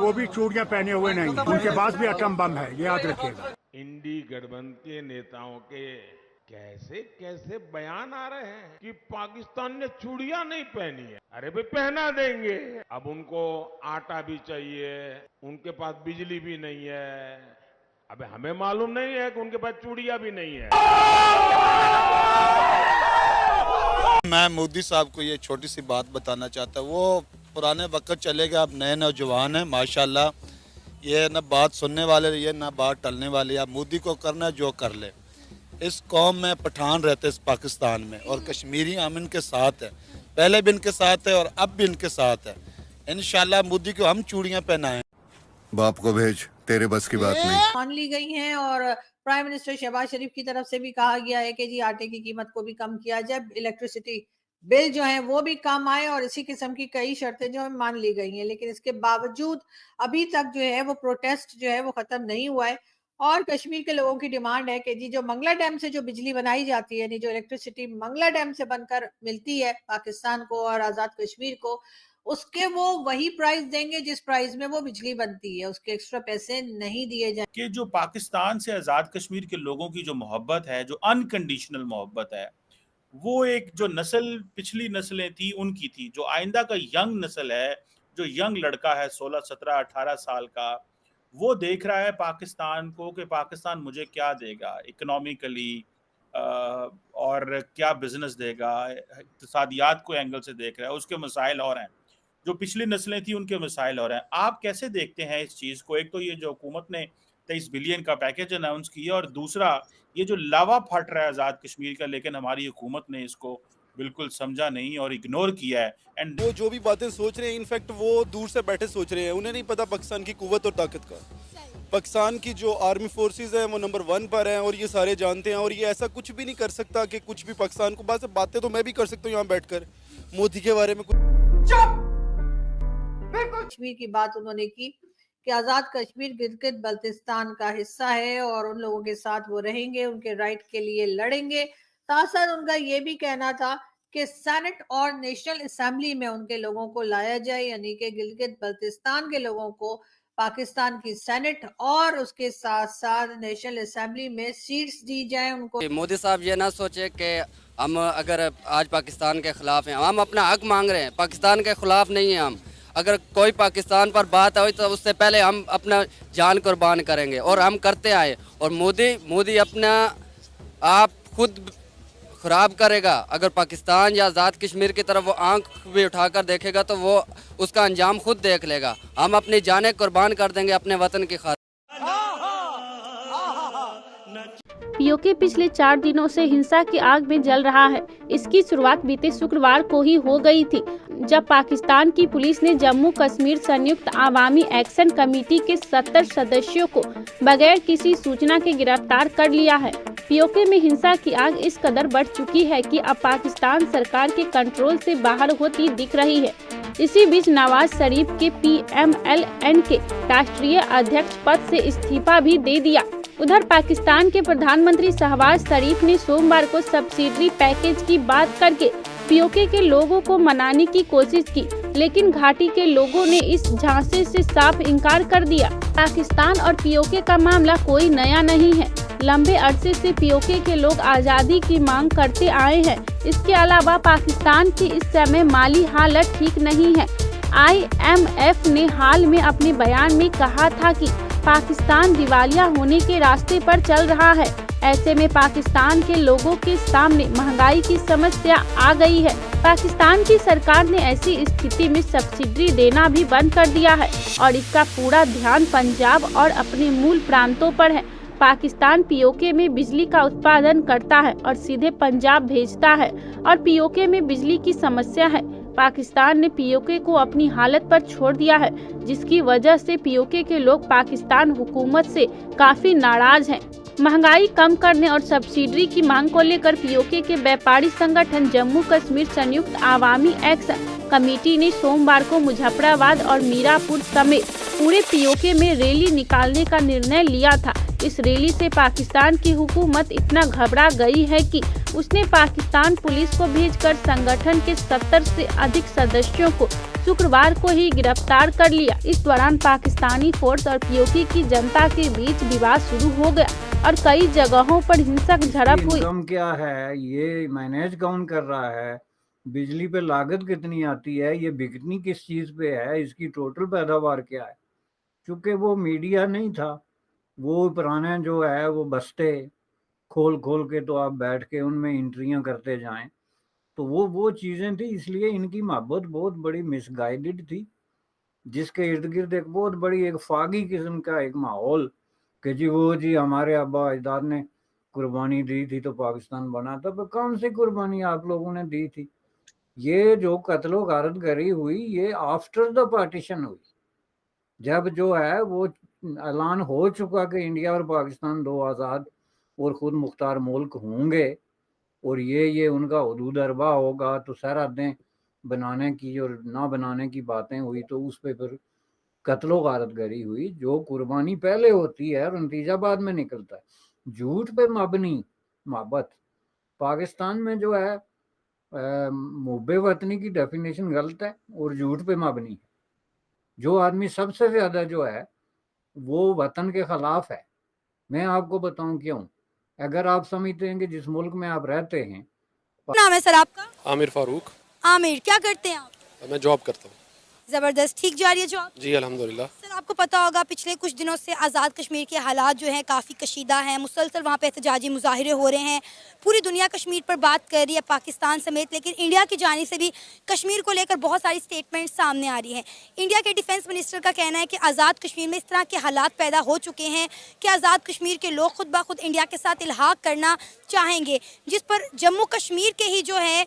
वो भी चूड़ियां पहने हुए नहीं, उनके पास भी एटम बम है, ये याद रखिएगा। इंडी गठबंधन के नेताओं के कैसे कैसे बयान आ रहे हैं कि पाकिस्तान ने चूड़ियां नहीं पहनी है। अरे भाई पहना देंगे। अब उनको आटा भी चाहिए, उनके पास बिजली भी नहीं है। अबे हमें मालूम नहीं है कि उनके पास चूड़ियां भी नहीं है। मैं मोदी साहब को ये छोटी सी बात बताना चाहता हूँ। वो पुराने वक्त चले गए, अब नए नौजवान हैं माशाल्लाह। ये न बात सुनने वाले, ये न बात टलने वाली। अब मोदी को करना जो कर ले। इस कौम में पठान रहते इस पाकिस्तान में, और कश्मीरी हम इनके साथ है, पहले भी इनके साथ है और अब भी इनके साथ है। इंशाल्लाह मोदी को हम चूड़ियां पहनाएं। बाप को भेज, तेरे बस की बात नहीं। मान ली गई हैं और प्राइम मिनिस्टर शहबाज शरीफ की तरफ से भी कहा गया है कि जी आटे की कीमत को भी कम किया जाए, इलेक्ट्रिसिटी बिल जो है वो भी कम आए, और इसी किस्म की कई शर्तें जो है मान ली गई हैं। लेकिन इसके बावजूद अभी तक जो है वो प्रोटेस्ट जो है वो खत्म नहीं हुआ है। और कश्मीर के लोगों की डिमांड है कि जी जो मंगला डैम से जो बिजली बनाई जाती है, यानी जो इलेक्ट्रिसिटी मंगला डैम से बनकर मिलती है पाकिस्तान को और आजाद कश्मीर को, उसके वो वही प्राइस देंगे जिस प्राइस में वो बिजली बनती है, उसके एक्स्ट्रा पैसे नहीं दिए जाए। कि जो पाकिस्तान से आज़ाद कश्मीर के लोगों की जो मोहब्बत है, जो अनकंडीशनल मोहब्बत है, वो एक जो नस्ल पिछली नस्लें थी उनकी थी। जो आइंदा का यंग नस्ल है, जो यंग लड़का है 16, 17, 18 साल का, वो देख रहा है पाकिस्तान को कि पाकिस्तान मुझे क्या देगा इकोनॉमिकली, और क्या बिजनेस देगा, इक्तिसादियात को एंगल से देख रहा है। उसके मसाइल और हैं, जो पिछली नस्लें थी उनके मसाइल और हैं। आप कैसे देखते हैं इस चीज़ को? एक तो ये जो हुकूमत ने 23 बिलियन का पैकेज अनाउंस किया, और दूसरा ये जो लावा फट रहा है आज़ाद कश्मीर का, लेकिन हमारी हुकूमत ने इसको बिल्कुल समझा नहीं और इग्नोर किया है। एंड वो जो भी बातें सोच रहे हैं, इनफैक्ट वो दूर से बैठे सोच रहे हैं। उन्हें नहीं पता पाकिस्तान की कुव्वत और ताकत का। पाकिस्तान की जो आर्मी फोर्सेस हैं वो नंबर 1 पर हैं, और ये सारे जानते हैं। और ये ऐसा कुछ भी नहीं कर सकता कि कुछ भी पाकिस्तान को, बस बातें तो मैं भी कर सकता हूँ यहाँ बैठकर मोदी के बारे में कुछ। कश्मीर की बात उन्होंने की कि आजाद कश्मीर गिलगित बल्तिस्तान का हिस्सा है और उन लोगों के साथ वो रहेंगे, उनके राइट के लिए लड़ेंगे। साथ उनका ये भी कहना था कि सेनेट और नेशनल असेंबली में उनके लोगों को लाया जाए, यानी कि गिलगित बल्तिस्तान के लोगों को पाकिस्तान की सेनेट और उसके साथ साथ नेशनल असेंबली में सीट्स दी जाए उनको। मोदी साहब ये ना सोचे कि हम अगर आज पाकिस्तान के खिलाफ हैं, हम अपना हक मांग रहे हैं, पाकिस्तान के खिलाफ नहीं है हम। अगर कोई पाकिस्तान पर बात आई तो उससे पहले हम अपना जान कुर्बान करेंगे, और हम करते आए। और मोदी अपना आप खुद खराब करेगा। अगर पाकिस्तान या आज़ाद कश्मीर की तरफ वो आंख भी उठाकर देखेगा तो वो उसका अंजाम खुद देख लेगा। हम अपनी जानें कुर्बान कर देंगे अपने वतन की खातिर। पीओके पिछले 4 दिनों से हिंसा की आग में जल रहा है। इसकी शुरुआत बीते शुक्रवार को ही हो गई थी, जब पाकिस्तान की पुलिस ने जम्मू कश्मीर संयुक्त आवामी एक्शन कमेटी के 70 सदस्यों को बगैर किसी सूचना के गिरफ्तार कर लिया है। पीओके में हिंसा की आग इस कदर बढ़ चुकी है कि अब पाकिस्तान सरकार के कंट्रोल से बाहर होती दिख रही है। इसी बीच नवाज शरीफ के PMLN के राष्ट्रीय अध्यक्ष पद से इस्तीफा भी दे दिया। उधर पाकिस्तान के प्रधानमंत्री शहबाज शरीफ ने सोमवार को सब्सिडी पैकेज की बात करके पीओके के लोगों को मनाने की कोशिश की, लेकिन घाटी के लोगों ने इस झांसे से साफ इनकार कर दिया। पाकिस्तान और पीओके का मामला कोई नया नहीं है। लंबे अरसे से पीओके के लोग आज़ादी की मांग करते आए हैं। इसके अलावा पाकिस्तान की इस समय माली हालत ठीक नहीं है। IMF ने हाल में अपने बयान में कहा था कि पाकिस्तान दिवालिया होने के रास्ते पर चल रहा है। ऐसे में पाकिस्तान के लोगों के सामने महंगाई की समस्या आ गई है। पाकिस्तान की सरकार ने ऐसी स्थिति में सब्सिडी देना भी बंद कर दिया है और इसका पूरा ध्यान पंजाब और अपने मूल प्रांतों पर है। पाकिस्तान पीओके में बिजली का उत्पादन करता है और सीधे पंजाब भेजता है, और पीओके में बिजली की समस्या है। पाकिस्तान ने पीओके को अपनी हालत पर छोड़ दिया है, जिसकी वजह से पीओके के लोग पाकिस्तान हुकूमत से काफी नाराज हैं। महंगाई कम करने और सब्सिडी की मांग को लेकर पीओके के व्यापारी संगठन जम्मू कश्मीर संयुक्त आवामी एक्शन कमेटी ने सोमवार को मुजफ्फराबाद और मीरापुर समेत पूरे पीओके में रैली निकालने का निर्णय लिया था। इस रैली से पाकिस्तान की हुकूमत इतना घबरा गई है कि उसने पाकिस्तान पुलिस को भेजकर संगठन के 70 से अधिक सदस्यों को शुक्रवार को ही गिरफ्तार कर लिया। इस दौरान पाकिस्तानी फोर्स और पीओके की जनता के बीच विवाद शुरू हो गया और कई जगहों पर हिंसक झड़प हुई। इनकम क्या है, ये मैनेज कौन कर रहा है, बिजली पे लागत कितनी आती है, ये बिकनी किस चीज पे है, इसकी टोटल पैदावार क्या है। क्योंकि वो मीडिया नहीं था, वो पुराने जो है वो बस्ते खोल खोल के तो आप बैठ के उनमें एंट्रियां करते जाएं, तो वो चीजें थी। इसलिए इनकी मोहब्बत बहुत बड़ी मिसगाइडेड थी, जिसके इर्द गिर्द एक बहुत बड़ी एक फागी किस्म का एक माहौल कि जी हमारे अब्बा अजदाद ने कुर्बानी दी थी तो पाकिस्तान बना था। पर कौन सी कुर्बानी आप लोगों ने दी थी? ये जो कत्लो गारत गरी हुई ये आफ्टर द पार्टीशन हुई, जब जो है वो ऐलान हो चुका कि इंडिया और पाकिस्तान दो आज़ाद और खुद मुख्तार मुल्क होंगे और ये उनका हदूद अरबा होगा, तो सरहदें बनाने की और ना बनाने की बातें हुई, तो उस पर फिर कत्लो गारत गरी हुई। जो कुर्बानी पहले होती है और नतीजा बाद में निकलता है। झूठ पे मबनी मोहब्बत पाकिस्तान में जो है मुहब्बे वतनी की डेफिनेशन गलत है और झूठ पे मबनी है। जो आदमी सबसे ज्यादा जो है वो वतन के खिलाफ है। मैं आपको बताऊं क्यों। अगर आप समझते हैं कि जिस मुल्क में आप रहते हैं। नाम है सर आपका? आमिर फारूक। आमिर, क्या करते हैं आप? मैं जॉब करता हूँ। जबरदस्त, ठीक जा रही है जॉब? जी अल्हम्दुलिल्लाह। सर आपको पता होगा पिछले कुछ दिनों से आज़ाद कश्मीर के हालात जो हैं काफ़ी कशीदा हैं, मुसलसल वहाँ पे एहतजाजी मुजाहिरे हो रहे हैं, पूरी दुनिया कश्मीर पर बात कर रही है पाकिस्तान समेत, लेकिन इंडिया की जानिब से भी कश्मीर को लेकर बहुत सारी स्टेटमेंट सामने आ रही हैं। इंडिया के डिफेंस मिनिस्टर का कहना है कि आज़ाद कश्मीर में इस तरह के हालात पैदा हो चुके हैं कि आज़ाद कश्मीर के लोग खुद ब खुद इंडिया के साथ इल्हाक करना चाहेंगे, जिस पर जम्मू कश्मीर के ही जो है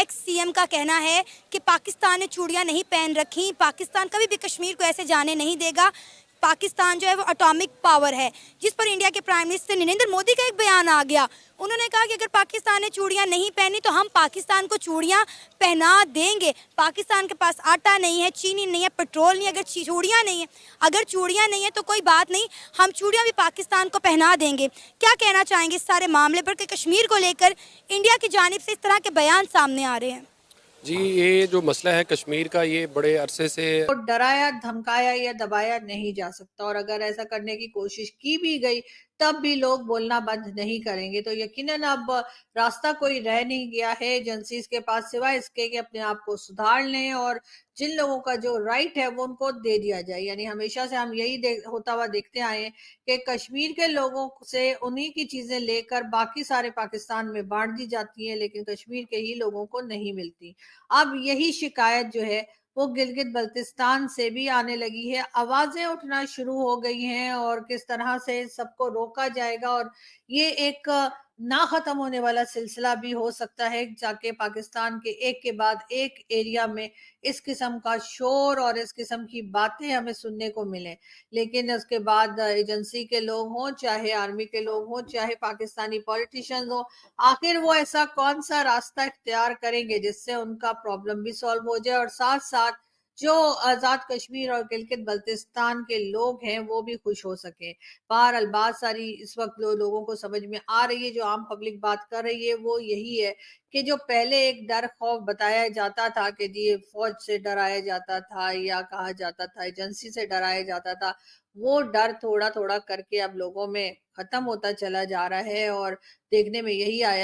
एक्स CM का कहना है कि पाकिस्तान ने चूड़ियाँ नहीं पहन रखी, पाकिस्तान कभी भी कश्मीर को ऐसे जाने नहीं देगा, पाकिस्तान जो है वो एटॉमिक पावर है। जिस पर इंडिया के प्राइम मिनिस्टर नरेंद्र मोदी का एक बयान आ गया, उन्होंने कहा कि अगर पाकिस्तान ने चूड़ियाँ नहीं पहनी तो हम पाकिस्तान को चूड़ियाँ पहना देंगे। पाकिस्तान के पास आटा नहीं है, चीनी नहीं है, पेट्रोल नहीं है, अगर चूड़ियाँ नहीं है, तो कोई बात नहीं, हम चूड़ियाँ भी पाकिस्तान को पहना देंगे। क्या कहना चाहेंगे इस सारे मामले पर कि कश्मीर को लेकर इंडिया की जानिब से इस तरह के बयान सामने आ रहे हैं? जी ये जो मसला है कश्मीर का, ये बड़े अरसे से तो डराया धमकाया या दबाया नहीं जा सकता, और अगर ऐसा करने की कोशिश की भी गई तब भी लोग बोलना बंद नहीं करेंगे। तो यकीनन अब रास्ता कोई रह नहीं गया है एजेंसीज के पास सिवाय इसके कि अपने आप को सुधार लें और जिन लोगों का जो राइट है वो उनको दे दिया जाए। यानी हमेशा से हम यही होता हुआ देखते आए हैं कि कश्मीर के लोगों से उन्हीं की चीजें लेकर बाकी सारे पाकिस्तान में बांट दी जाती है, लेकिन कश्मीर के ही लोगों को नहीं मिलती। अब यही शिकायत जो है वो गिलगित बल्तिस्तान से भी आने लगी है, आवाजें उठना शुरू हो गई हैं और किस तरह से सबको रोका जाएगा, और ये एक ना खत्म होने वाला सिलसिला भी हो सकता है जाके पाकिस्तान के एक के बाद एक एरिया में इस किस्म का शोर और इस किस्म की बातें हमें सुनने को मिले। लेकिन उसके बाद एजेंसी के लोग हों, चाहे आर्मी के लोग हों, चाहे पाकिस्तानी पॉलिटिशियंस हो, आखिर वो ऐसा कौन सा रास्ता इख्तियार करेंगे जिससे उनका प्रॉब्लम भी सॉल्व हो जाए और साथ साथ जो आजाद कश्मीर और गिलगित बल्तिस्तान के लोग हैं वो भी खुश हो सके। बहरहाल बात सारी इस वक्त लोगों को समझ में आ रही है, जो आम पब्लिक बात कर रही है वो यही है कि जो पहले एक डर खौफ बताया जाता था कि जी फौज से डराया जाता था या कहा जाता था एजेंसी से डराया जाता था, वो डर थोड़ा थोड़ा करके अब लोगों में खत्म होता चला जा रहा है और देखने में यही आया है